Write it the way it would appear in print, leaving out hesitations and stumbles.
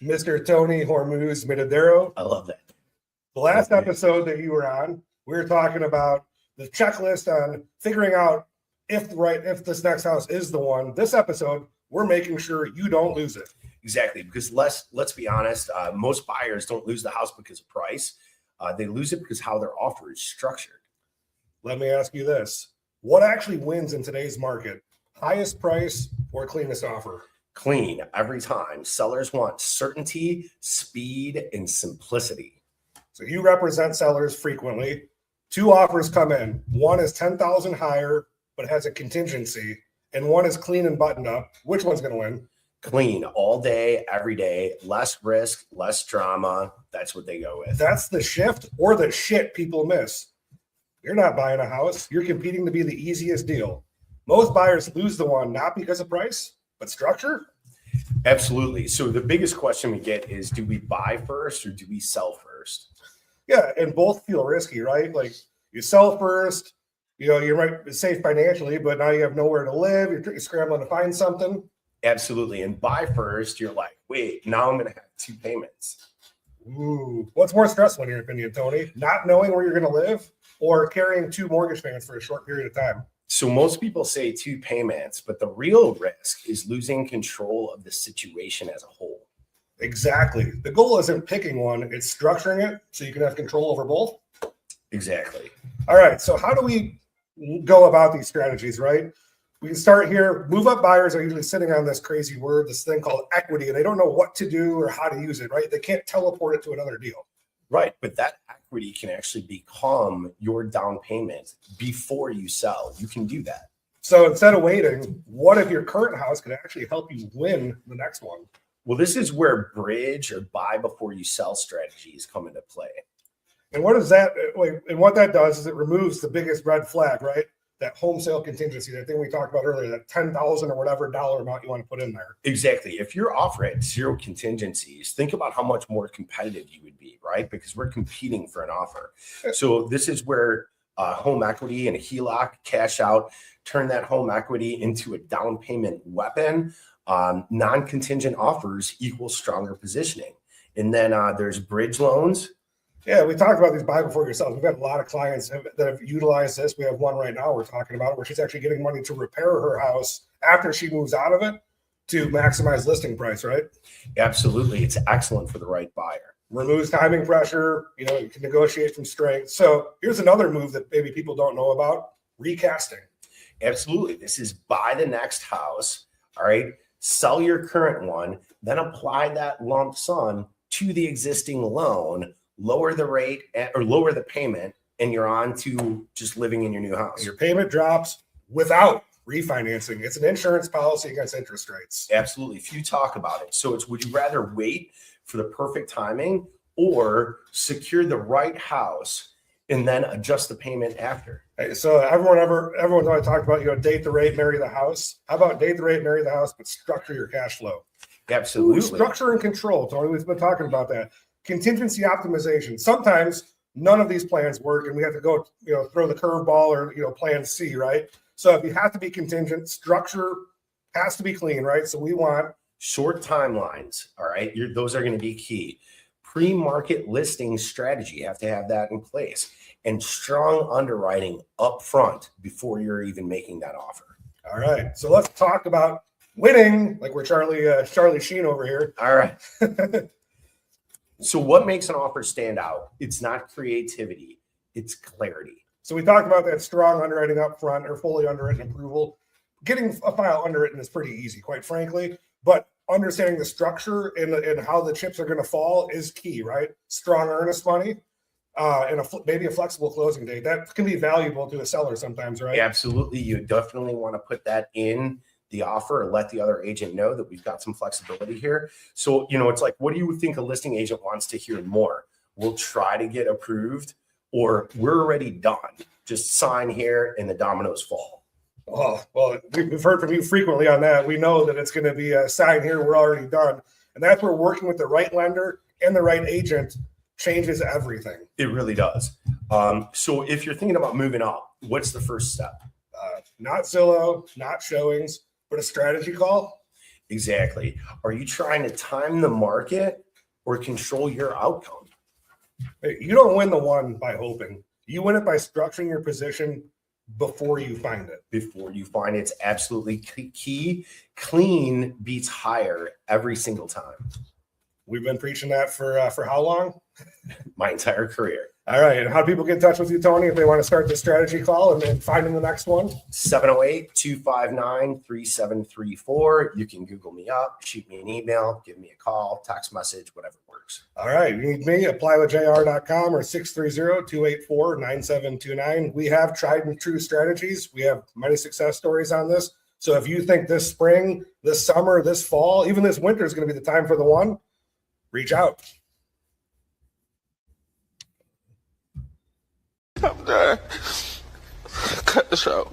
Mr. Tony Mitidiero. I love that. The last episode that you were on, we were talking about the checklist on figuring out if this next house is the one. This episode, we're making sure you don't lose it. Exactly, because let's be honest, most buyers don't lose the house because of price. They lose it because how their offer is structured. Let me ask you this. What actually wins in today's market? Highest price or cleanest offer? Clean every time. Sellers want certainty, speed, and simplicity. So you represent sellers frequently. Two offers come in. One is $10,000 higher, but has a contingency, and one is clean and buttoned up. Which one's going to win? Clean all day, every day, less risk, less drama. That's what they go with. That's the shift or the shit people miss. You're not buying a house. You're competing to be the easiest deal. Most buyers lose the one, not because of price, but structure. Absolutely. So the biggest question we get is, do we buy first or do we sell first? Yeah, and both feel risky, right? Like you sell first, you might be safe financially, but now you have nowhere to live. You're scrambling to find something. Absolutely. And buy first, you're like, wait, now I'm going to have two payments. Ooh, what's more stressful in your opinion, Tony? Not knowing where you're going to live or carrying two mortgage payments for a short period of time? So most people say two payments, but the real risk is losing control of the situation as a whole. Exactly. The goal isn't picking one, it's structuring it so you can have control over both. Exactly. All right. So how do we go about these strategies, right? We can start here. Move-up buyers are usually sitting on this crazy word, this thing called equity, and they don't know what to do or how to use it, right? They can't teleport it to another deal. Right. But that equity can actually become your down payment before you sell. You can do that. So instead of waiting, what if your current house could actually help you win the next one? Well, this is where bridge or buy before you sell strategies come into play. And what does that, and what that does is it removes the biggest red flag, right? That home sale contingency, that thing we talked about earlier, that $10,000 or whatever dollar amount you want to put in there. Exactly. If your offer had zero contingencies, think about how much more competitive you would be, right? Because we're competing for an offer. So this is where home equity and a HELOC cash out, turn that home equity into a down payment weapon. Non-contingent offers equal stronger positioning. And then there's bridge loans. Yeah, we talked about these buy before yourself. We've got a lot of clients that have utilized this. We have one right now we're talking about where she's actually getting money to repair her house after she moves out of it to maximize listing price, right? Absolutely. It's excellent for the right buyer. Removes timing pressure. You can negotiate from strength. So here's another move that maybe people don't know about: recasting. Absolutely. This is buy the next house. All right. Sell your current one, then apply that lump sum to the existing loan, lower the rate or lower the payment, and you're on to just living in your new house. Your payment drops without refinancing. It's an insurance policy against interest rates. Absolutely. Few talk about it. So it's, would you rather wait for the perfect timing or secure the right house and then adjust the payment after? Hey, so everyone's always talked about, date the rate, marry the house. How about date the rate, marry the house, but structure your cash flow? Absolutely. Ooh, structure and control, Tony. We've been talking about that. Contingency optimization. Sometimes none of these plans work and we have to go, throw the curveball or, plan C, right? So if you have to be contingent, structure has to be clean, right? So we want short timelines. All right. Those are going to be key. Pre-market listing strategy. You have to have that in place, and strong underwriting up front before you're even making that offer. All right. So let's talk about winning, like we're Charlie Sheen over here. All right. So what makes an offer stand out? It's not creativity, it's clarity. So we talked about that strong underwriting up front or fully underwritten approval. Getting a file underwritten is pretty easy, quite frankly, but understanding the structure and how the chips are going to fall is key, right? Strong earnest money and maybe a flexible closing date. That can be valuable to a seller sometimes, right? Absolutely. You definitely want to put that in the offer or let the other agent know that we've got some flexibility here. So, it's like, what do you think a listing agent wants to hear more? We'll try to get approved, or we're already done. Just sign here and the dominoes fall. Oh, well, we've heard from you frequently on that. We know that it's going to be a sign here, we're already done. And that's where working with the right lender and the right agent changes everything. It really does. So if you're thinking about moving up, what's the first step? Not Zillow, not showings, but a strategy call. Exactly. Are you trying to time the market or control your outcome? You don't win the one by hoping. You win it by structuring your position before you find it. Before you find it's absolutely key. Clean beats higher every single time. We've been preaching that for how long? My entire career. All right. And how do people get in touch with you, Tony, if they want to start the strategy call and then find in the next one? 708-259-3734. You can Google me up, shoot me an email, give me a call, text message, whatever works. All right. You need me, applywithjr.com or 630-284-9729. We have tried and true strategies. We have many success stories on this. So if you think this spring, this summer, this fall, even this winter is going to be the time for the one, reach out. I'm done. Cut the show.